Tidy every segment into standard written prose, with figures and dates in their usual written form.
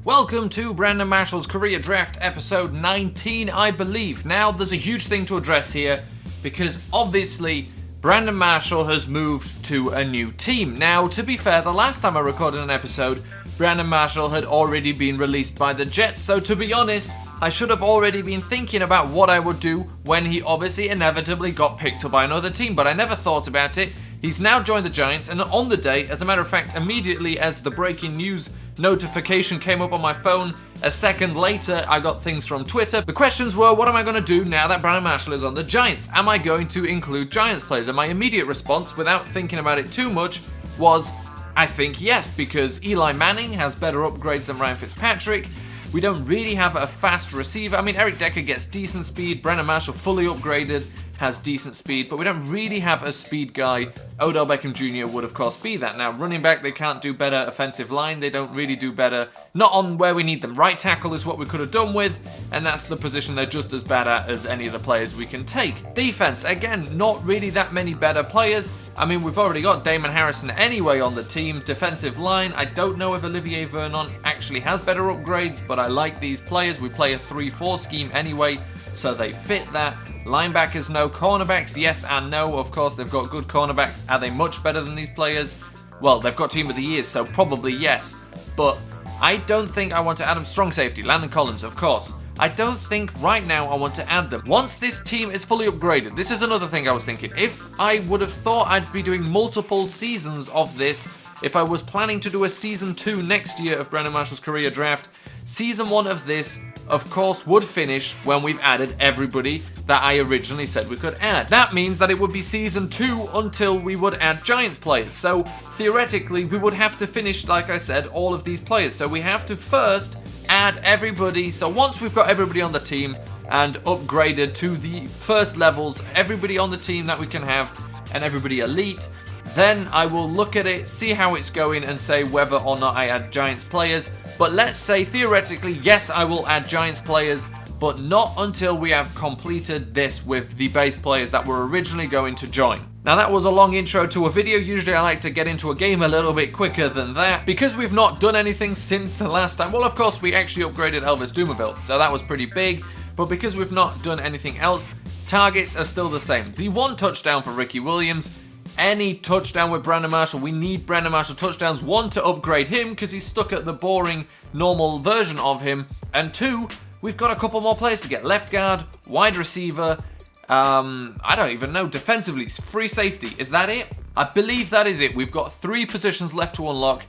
Welcome to Brandon Marshall's Career Draft episode 19, I believe. Now, there's a huge thing to address here because obviously Brandon Marshall has moved to a new team. Now, to be fair, the last time I recorded an episode, Brandon Marshall had already been released by the Jets, so to be honest, I should have already been thinking about what I would do when he obviously inevitably got picked up by another team, but I never thought about it. He's now joined the Giants, and on the day, as a matter of fact, immediately as the breaking news notification came up on my phone, a second later, I got things from Twitter. The questions were, what am I going to do now that Brandon Marshall is on the Giants? Am I going to include Giants players? And my immediate response, without thinking about it too much, was, I think yes, because Eli Manning has better upgrades than Ryan Fitzpatrick. We don't really have a fast receiver. I mean, Eric Decker gets decent speed. Brandon Marshall, fully upgraded, has decent speed, but we don't really have a speed guy. Odell Beckham Jr. would, of course, be that. Now, running back, they can't do better. Offensive line, they don't really do better. Not on where we need them. Right tackle is what we could have done with, and that's the position they're just as bad at as any of the players we can take. Defense, again, not really that many better players. I mean, we've already got Damon Harrison anyway on the team. Defensive line, I don't know if Olivier Vernon actually has better upgrades, but I like these players. We play a 3-4 scheme anyway, so they fit that. Linebackers, no. Cornerbacks, yes and no. Of course, they've got good cornerbacks. Are they much better than these players? Well, they've got Team of the Year, so probably yes. But I don't think I want to add them. Strong safety, Landon Collins, of course. I don't think right now I want to add them. Once this team is fully upgraded, this is another thing I was thinking. If I would have thought I'd be doing multiple seasons of this, if I was planning to do a season 2 next year of Brandon Marshall's Career Draft, season 1 of this, of course, would finish when we've added everybody that I originally said we could add. That means that it would be season 2 until we would add Giants players. So theoretically, we would have to finish, like I said, all of these players. So we have to first add everybody. So once we've got everybody on the team and upgraded to the first levels, everybody on the team that we can have and everybody elite, then I will look at it, see how it's going, and say whether or not I add Giants players. But let's say, theoretically, yes, I will add Giants players, but not until we have completed this with the base players that were originally going to join. Now, that was a long intro to a video. Usually I like to get into a game a little bit quicker than that. Because we've not done anything since the last time, well, of course, we actually upgraded Elvis Dumervil, so that was pretty big. But because we've not done anything else, targets are still the same. The 1 touchdown for Ricky Williams. Any touchdown with Brandon Marshall, we need Brandon Marshall touchdowns. 1, to upgrade him because he's stuck at the boring normal version of him. And 2, we've got a couple more players to get. Left guard, wide receiver, I don't even know, defensively, free safety. Is that it? I believe that is it. We've got 3 positions left to unlock.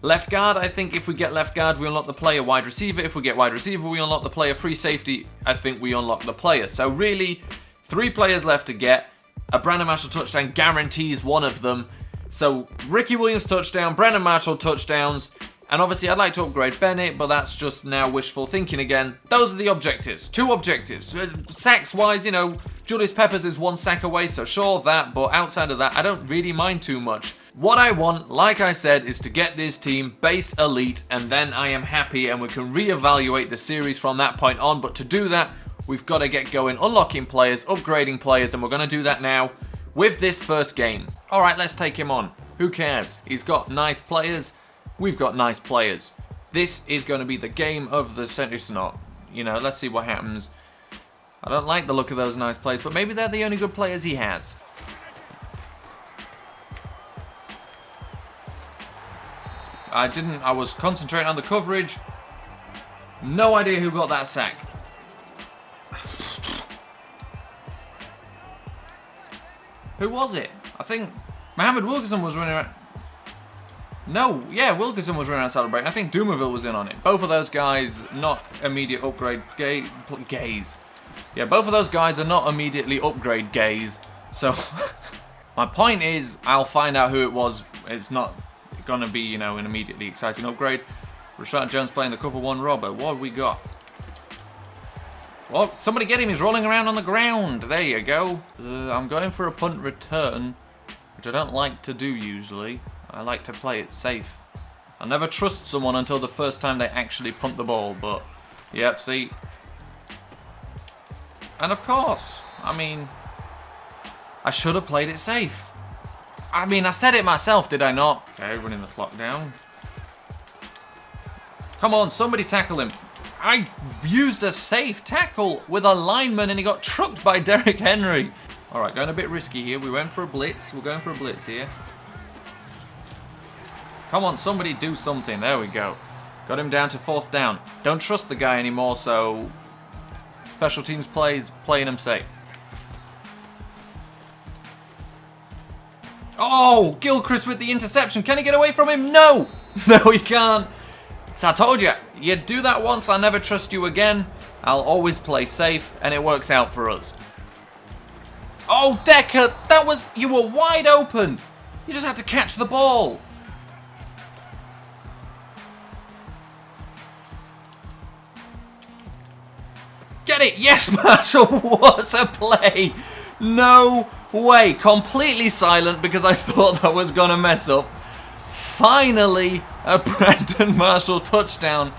Left guard, I think if we get left guard, we unlock the player. Wide receiver, if we get wide receiver, we unlock the player. Free safety, I think we unlock the player. So really, 3 players left to get. A Brandon Marshall touchdown guarantees one of them. So Ricky Williams touchdown, Brandon Marshall touchdowns, and obviously I'd like to upgrade Bennett, but that's just now wishful thinking again. Those are the objectives. 2 objectives. Sacks wise, you know, Julius Peppers is 1 sack away, so sure that, but outside of that, I don't really mind too much. What I want, like I said, is to get this team base elite, and then I am happy, and we can reevaluate the series from that point on. But to do that, we've got to get going, unlocking players, upgrading players, and we're going to do that now with this first game. All right, let's take him on. Who cares? He's got nice players. We've got nice players. This is going to be the game of the century. It's not. You know, let's see what happens. I don't like the look of those nice players, but maybe they're the only good players he has. I was concentrating on the coverage. No idea who got that sack. Who was it? I think Mohamed Wilkerson was running around. No, yeah, Wilkerson was running around celebrating. I think Dumervil was in on it. Both of those guys, not immediate upgrade gays. Yeah, both of those guys are not immediately upgrade gays. So, my point is, I'll find out who it was. It's not going to be, you know, an immediately exciting upgrade. Rashad Jones playing the cover 1 robber. What have we got? Well, somebody get him. He's rolling around on the ground. There you go. I'm going for a punt return, which I don't like to do usually. I like to play it safe. I never trust someone until the first time they actually punt the ball, but yep, see. And of course, I mean, I should have played it safe. I mean, I said it myself, did I not? Okay, running the clock down. Come on, somebody tackle him. I used a safe tackle with a lineman and he got trucked by Derrick Henry. All right, going a bit risky here. We went for a blitz. We're going for a blitz here. Come on, somebody do something. There we go. Got him down to 4th down. Don't trust the guy anymore, so special teams plays playing him safe. Oh, Gilchrist with the interception. Can he get away from him? No! No, he can't. So I told you, you do that once, I'll never trust you again. I'll always play safe, and it works out for us. Oh, Decker, you were wide open. You just had to catch the ball. Get it! Yes, Marshall! What a play! No way! Completely silent because I thought that was going to mess up. Finally, a Brandon Marshall touchdown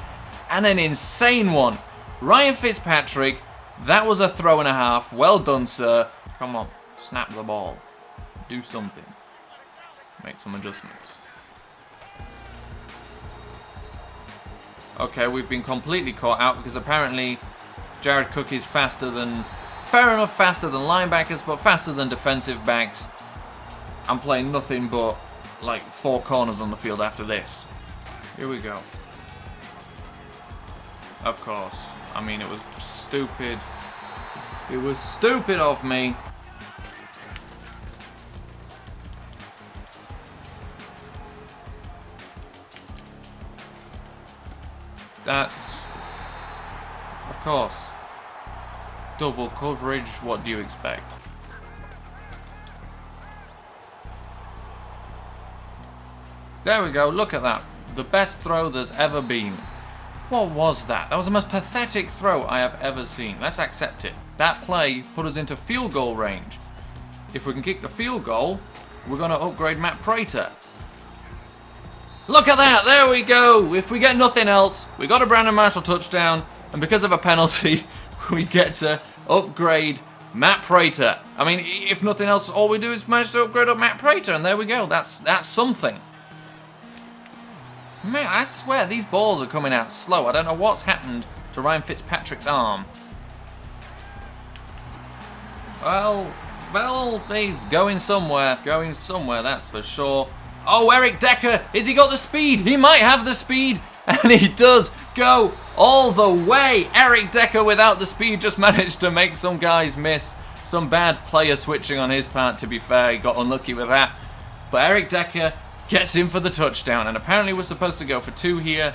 and an insane one. Ryan Fitzpatrick, that was a throw and a half. Well done, sir. Come on, snap the ball. Do something. Make some adjustments. Okay, we've been completely caught out because apparently Jared Cook is faster than... Fair enough, faster than linebackers, but faster than defensive backs. I'm playing nothing but like 4 corners on the field after this. Here we go. Of course. I mean, it was stupid. It was stupid of me. That's... Of course. Double coverage, what do you expect? There we go, look at that. The best throw there's ever been. What was that? That was the most pathetic throw I have ever seen. Let's accept it. That play put us into field goal range. If we can kick the field goal, we're going to upgrade Matt Prater. Look at that, there we go. If we get nothing else, we got a Brandon Marshall touchdown, and because of a penalty, we get to upgrade Matt Prater. I mean, if nothing else, all we do is manage to upgrade up Matt Prater, and there we go. That's something. Man, I swear, these balls are coming out slow. I don't know what's happened to Ryan Fitzpatrick's arm. Well, he's going somewhere. It's going somewhere, that's for sure. Oh, Eric Decker, has he got the speed? He might have the speed, and he does go all the way. Eric Decker, without the speed, just managed to make some guys miss. Some bad player switching on his part, to be fair. He got unlucky with that. But Eric Decker gets in for the touchdown, and apparently we're supposed to go for 2 here.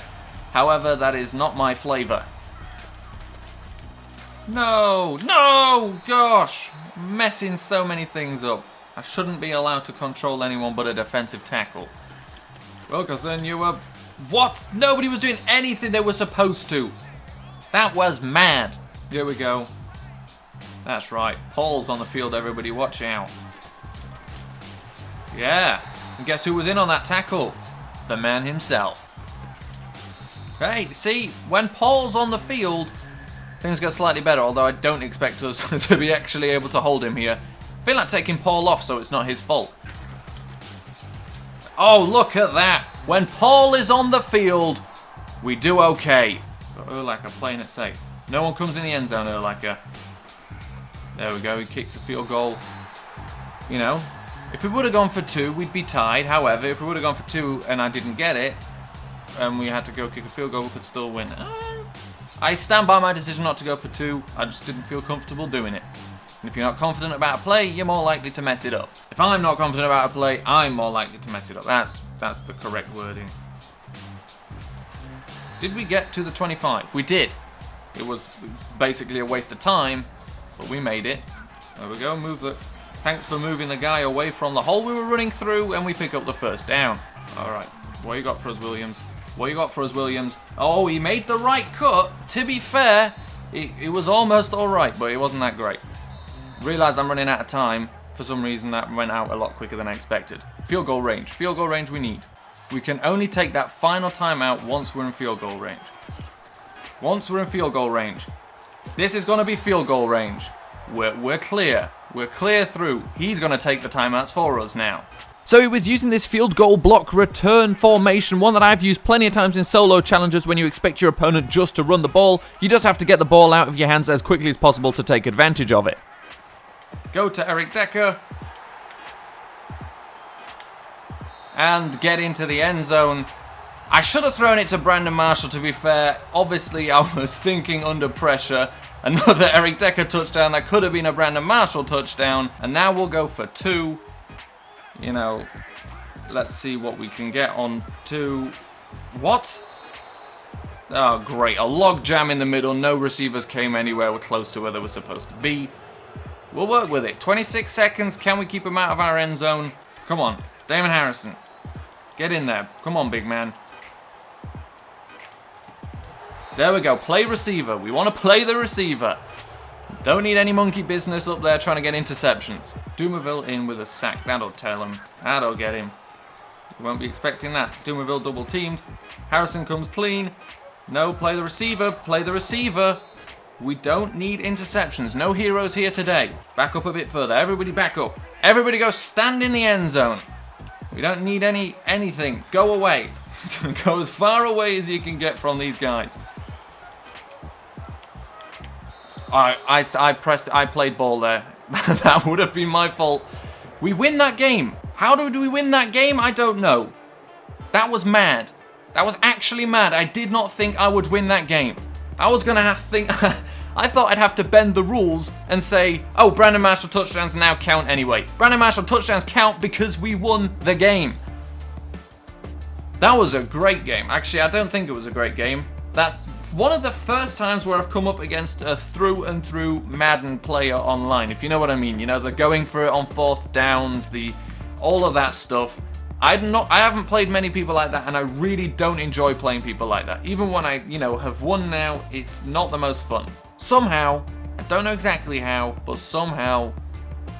However, that is not my flavor. No, gosh, messing so many things up. I shouldn't be allowed to control anyone but a defensive tackle. Wilkerson, you were... What? Nobody was doing anything they were supposed to. That was mad. Here we go. That's right. Paul's on the field, everybody. Watch out. Yeah. And guess who was in on that tackle? The man himself. Okay, see, when Paul's on the field, things get slightly better, although I don't expect us to be actually able to hold him here. I feel like taking Paul off so it's not his fault. Oh, look at that. When Paul is on the field, we do okay. Got Urlacher playing it safe. No one comes in the end zone, Urlacher. There we go, he kicks a field goal. You know, if we would have gone for 2, we'd be tied. However, if we would have gone for 2 and I didn't get it, and we had to go kick a field goal, we could still win. I stand by my decision not to go for 2. I just didn't feel comfortable doing it. And if you're not confident about a play, you're more likely to mess it up. If I'm not confident about a play, I'm more likely to mess it up. That's the correct wording. Did we get to the 25? We did. It was basically a waste of time, but we made it. There we go. Thanks for moving the guy away from the hole we were running through, and we pick up the first down. All right. What you got for us, Williams? What you got for us, Williams? Oh, he made the right cut. To be fair, it was almost all right, but it wasn't that great. Realised I'm running out of time. For some reason, that went out a lot quicker than I expected. Field goal range. Field goal range we need. We can only take that final timeout once we're in field goal range. Once we're in field goal range. This is going to be field goal range. We're clear. We're clear through. He's going to take the timeouts for us now. So he was using this field goal block return formation, one that I've used plenty of times in solo challenges when you expect your opponent just to run the ball. You just have to get the ball out of your hands as quickly as possible to take advantage of it. Go to Eric Decker. And get into the end zone. I should have thrown it to Brandon Marshall, to be fair. Obviously, I was thinking under pressure. Another Eric Decker touchdown. That could have been a Brandon Marshall touchdown. And now we'll go for 2. You know, let's see what we can get on 2. What? Oh, great. A log jam in the middle. No receivers came anywhere close to where they were supposed to be. We'll work with it. 26 seconds. Can we keep him out of our end zone? Come on. Damon Harrison. Get in there. Come on, big man. There we go. Play receiver. We want to play the receiver. Don't need any monkey business up there trying to get interceptions. Dumerville in with a sack. That'll tell him. That'll get him. You won't be expecting that. Dumerville double teamed. Harrison comes clean. No, play the receiver. Play the receiver. We don't need interceptions. No heroes here today. Back up a bit further. Everybody back up. Everybody go stand in the end zone. We don't need anything. Go away. Go as far away as you can get from these guys. I played ball there. That would have been my fault. We win that game. How did we win that game? I don't know. That was mad. That was actually mad. I did not think I would win that game. I was gonna have to think. I thought I'd have to bend the rules and say, oh, Brandon Marshall touchdowns now count anyway. Brandon Marshall touchdowns count because we won the game. That was a great game. Actually, I don't think it was a great game. That's one of the first times where I've come up against a through and through Madden player online, if you know what I mean. You know, the going for it on 4th downs, all of that stuff. I haven't played many people like that, and I really don't enjoy playing people like that. Even when I, have won now, it's not the most fun. Somehow, I don't know exactly how, but somehow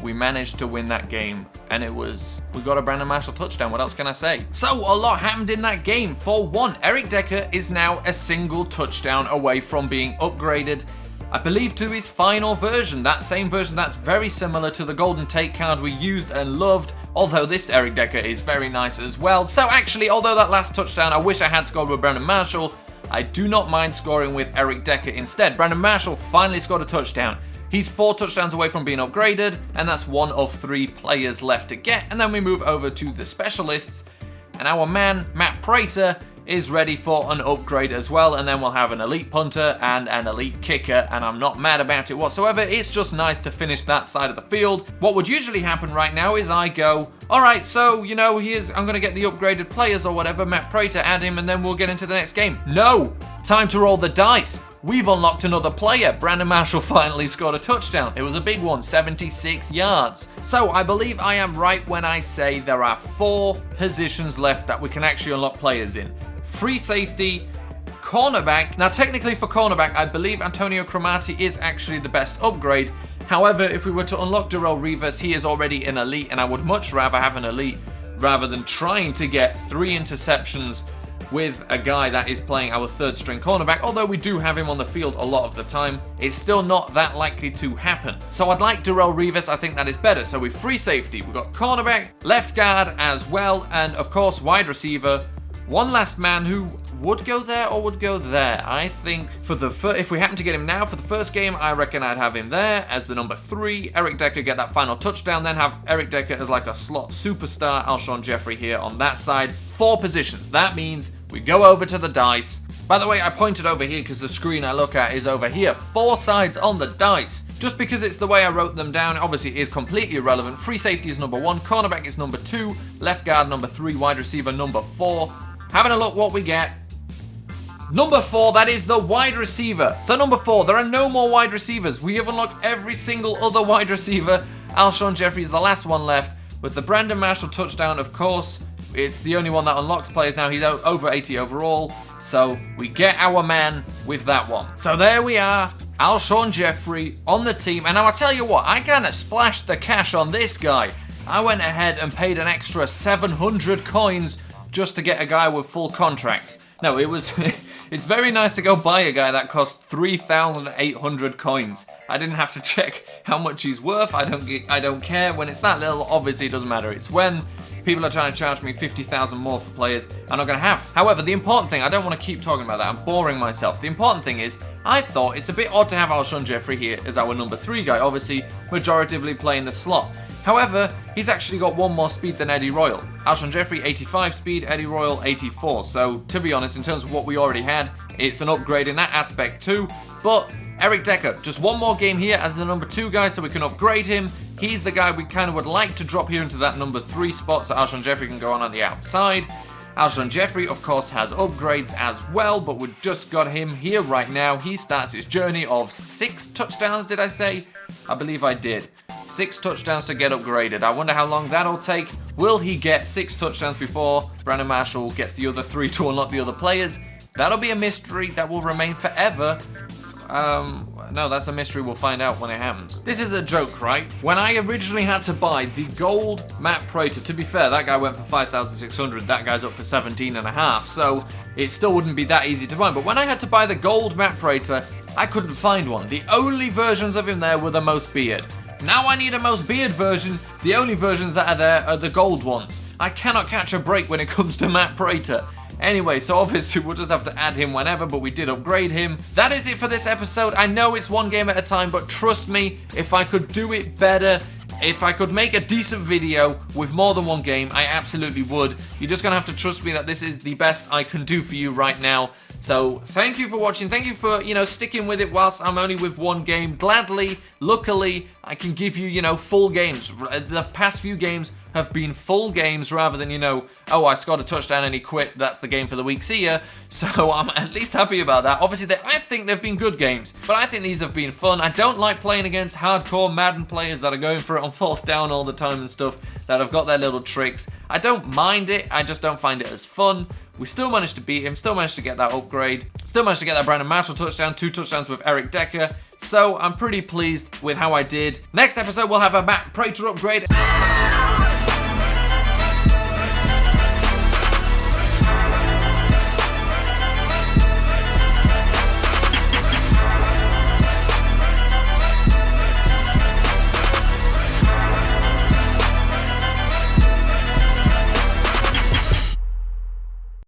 we managed to win that game, and we got a Brandon Marshall touchdown. What else can I say? So a lot happened in that game. For one, Eric Decker is now a single touchdown away from being upgraded, I believe, to his final version. That same version that's very similar to the Golden Tate card we used and loved, although this Eric Decker is very nice as well. So actually, although that last touchdown I wish I had scored with Brandon Marshall, I do not mind scoring with Eric Decker instead. Brandon Marshall finally scored a touchdown. He's 4 touchdowns away from being upgraded, and that's 1 of 3 players left to get. And then we move over to the specialists, and our man, Matt Prater, is ready for an upgrade as well, and then we'll have an elite punter and an elite kicker, and I'm not mad about it whatsoever. It's just nice to finish that side of the field. What would usually happen right now is I go, alright, so, I'm going to get the upgraded players or whatever, Matt Prater, add him, and then we'll get into the next game. No! Time to roll the dice. We've unlocked another player. Brandon Marshall finally scored a touchdown. It was a big one, 76 yards. So I believe I am right when I say there are 4 positions left that we can actually unlock players in. Free safety, cornerback. Now technically for cornerback, I believe Antonio Cromartie is actually the best upgrade. However, if we were to unlock Darrelle Revis, he is already an elite, and I would much rather have an elite rather than trying to get 3 interceptions with a guy that is playing our 3rd string cornerback. Although we do have him on the field a lot of the time, it's still not that likely to happen. So I'd like Darrelle Revis. I think that is better. So with free safety, we've got cornerback, left guard as well, and of course wide receiver. One last man who would go there or would go there. I think if we happen to get him now for the first game, I reckon I'd have him there as the number 3. Eric Decker get that final touchdown, then have Eric Decker as like a slot superstar. Alshon Jeffrey here on that side. 4 positions. That means we go over to the dice. By the way, I pointed over here because the screen I look at is over here. 4 sides on the dice. Just because it's the way I wrote them down, obviously it is completely irrelevant. Free safety is number 1, cornerback is number 2, left guard number 3, wide receiver number 4. Having a look what we get. Number 4, that is the wide receiver. So number 4, there are no more wide receivers. We have unlocked every single other wide receiver. Alshon Jeffrey is the last one left. With the Brandon Marshall touchdown, of course, it's the only one that unlocks players now. He's over 80 overall. So we get our man with that one. So there we are. Alshon Jeffrey on the team. And now I'll tell you what, I kind of splashed the cash on this guy. I went ahead and paid an extra 700 coins just to get a guy with full contract. No, it was it's very nice to go buy a guy that cost 3,800 coins. I didn't have to check how much he's worth. I don't care. When it's that little, obviously it doesn't matter. It's when People are trying to charge me 50,000 more for players I'm not going to have. However, the important thing, I don't want to keep talking about that, I'm boring myself. The important thing is, I thought it's a bit odd to have Alshon Jeffrey here as our number 3 guy, obviously majoritively playing the slot. However, he's actually got 1 more speed than Eddie Royal. Alshon Jeffrey 85 speed, Eddie Royal 84. So to be honest, in terms of what we already had, it's an upgrade in that aspect too. But Eric Decker, just 1 more game here as the number 2 guy so we can upgrade him. He's the guy we kind of would like to drop here into that number 3 spot so Alshon Jeffrey can go on the outside. Alshon Jeffrey, of course, has upgrades as well, but we've just got him here right now. He starts his journey of 6 touchdowns, did I say? I believe I did. 6 touchdowns to get upgraded. I wonder how long that'll take. Will he get 6 touchdowns before Brandon Marshall gets the other 3 to unlock the other players? That'll be a mystery that will remain forever. No, that's a mystery we'll find out when it happens. This is a joke, right? When I originally had to buy the gold Matt Prater, to be fair, that guy went for 5,600, that guy's up for 17.5, so it still wouldn't be that easy to buy. But when I had to buy the gold Matt Prater, I couldn't find one. The only versions of him there were the most beard. Now I need a most beard version. The only versions that are there are the gold ones. I cannot catch a break when it comes to Matt Prater. Anyway, so obviously we'll just have to add him whenever, but we did upgrade him. That is it for this episode. I know it's 1 game at a time, but trust me, if I could do it better, if I could make a decent video with more than 1 game, I absolutely would. You're just going to have to trust me that this is the best I can do for you right now. So thank you for watching. Thank you for, sticking with it whilst I'm only with 1 game. Gladly, luckily, I can give you, full games. The past few games have been full games rather than, oh, I scored a touchdown and he quit. That's the game for the week. See ya. So I'm at least happy about that. Obviously, I think they've been good games, but I think these have been fun. I don't like playing against hardcore Madden players that are going for it on 4th down all the time and stuff, that have got their little tricks. I don't mind it. I just don't find it as fun. We still managed to beat him, still managed to get that upgrade, still managed to get that Brandon Marshall touchdown, 2 touchdowns with Eric Decker. So I'm pretty pleased with how I did. Next episode, we'll have a Matt Prater upgrade.